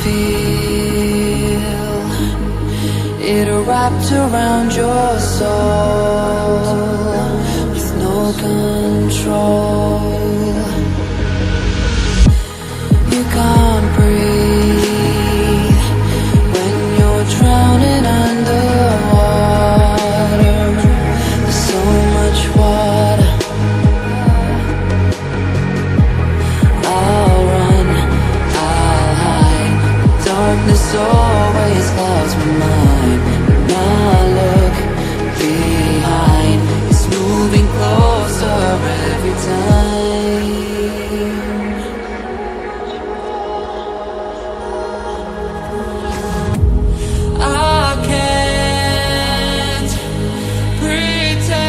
feel it wrapped around your soul with no control? You can't breathe when you're drowning underwater. There's so much water. I'll run, I'll hide. Darkness always clouds my mind. When I look behind, it's moving closer every time. I can't pretend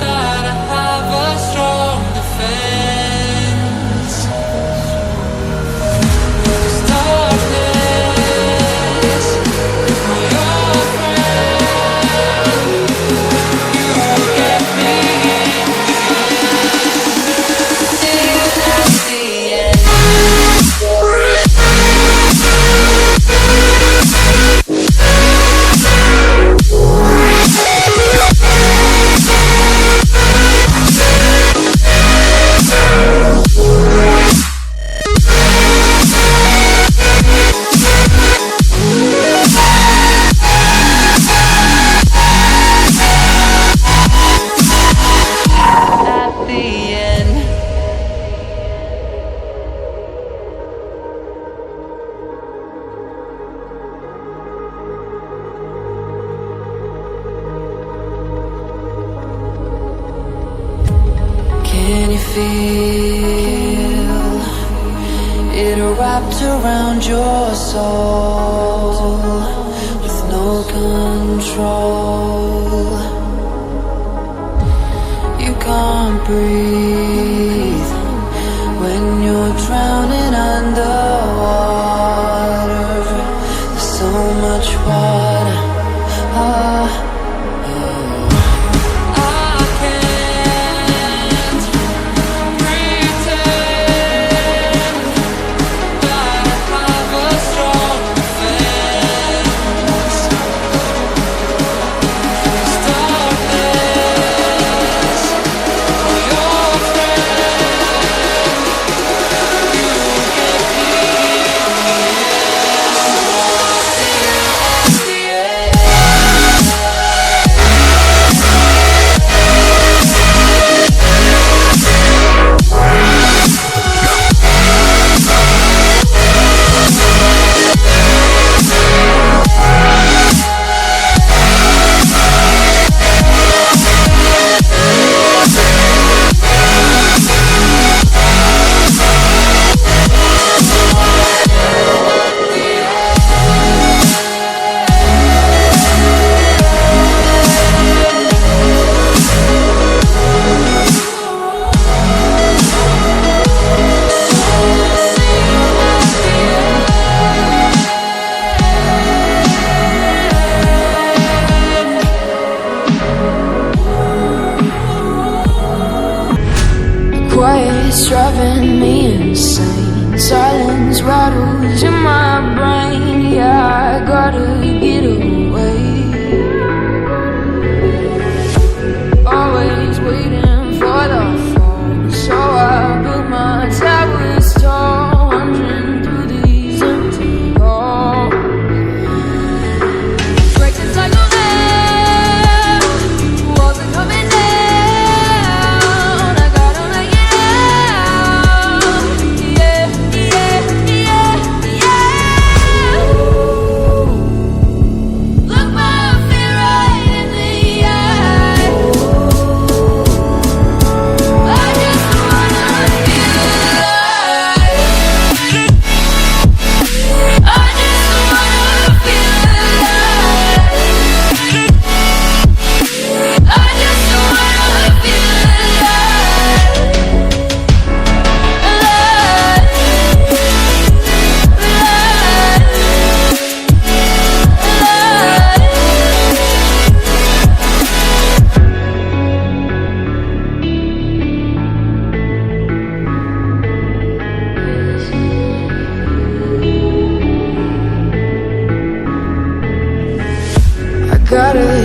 that I have a strong defense. 'Cause darkness, my old friend, you get me in the end. At the end. At the end. Can you feel it wrapped around your soul with no control? You can't breathe when you're drowning underwater. There's so much water. I can't pretend that I have a strong defense. 'Cause darkness, my old friend, you get me in the end. Quiet's driving me insane. Silence rattles in my brain. Yeah, I gotta get away. Always waiting for the fall, so I built my towers tall, wandering through these empty halls. Breaks and cycles down, walls are coming down. I gotta make it out. Yeah, yeah, yeah, yeah.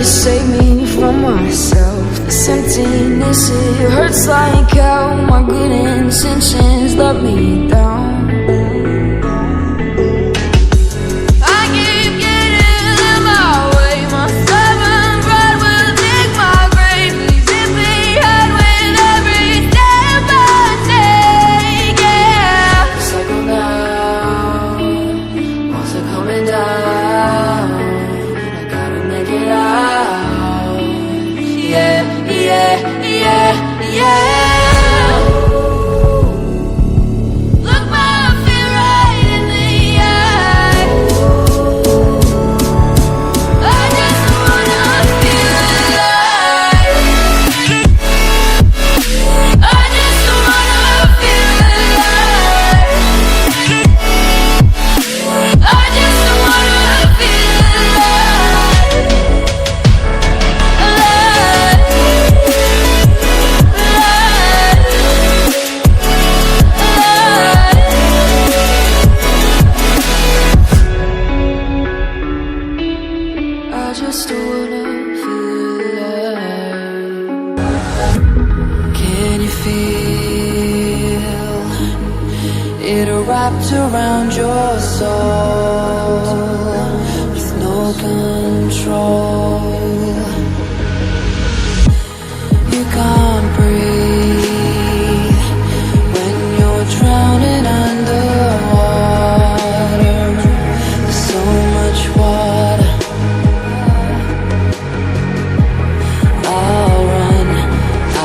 to save me from myself. This emptiness, it hurts like hell. My good intentions let me down. I keep getting in my way. My stubborn pride will dig my grave. Leave me behind with every step I take. Yeah, cycle down, walls are coming down. I gotta make it out. Yeah, yeah, yeah, yeah. Look my fear right in the eye. I just wanna feel alive. I just wanna feel alive. I just wanna feel alive. I just wanna feel alive. Can you feel it wrapped around your soul with no control? You can't breathe when you're drowning underwater. There's so much water. I'll run,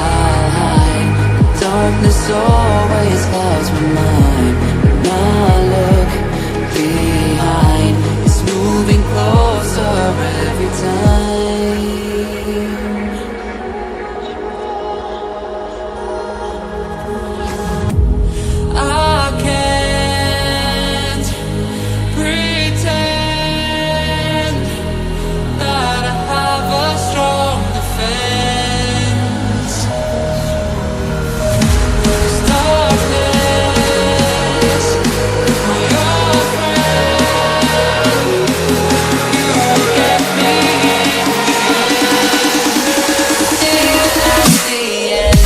I'll hide. Darkness always clouds my mind. When I look behind, it's moving closer every time. I can't pretend that I have a strong defense. There's darkness, my old friend. You get me till that's the end.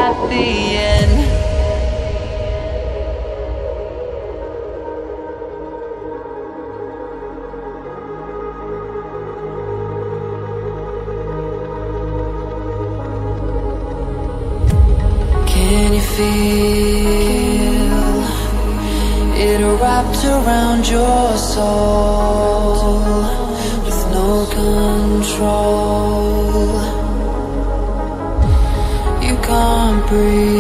At the end. Can you feel it wrapped around your soul with no control? You can't breathe.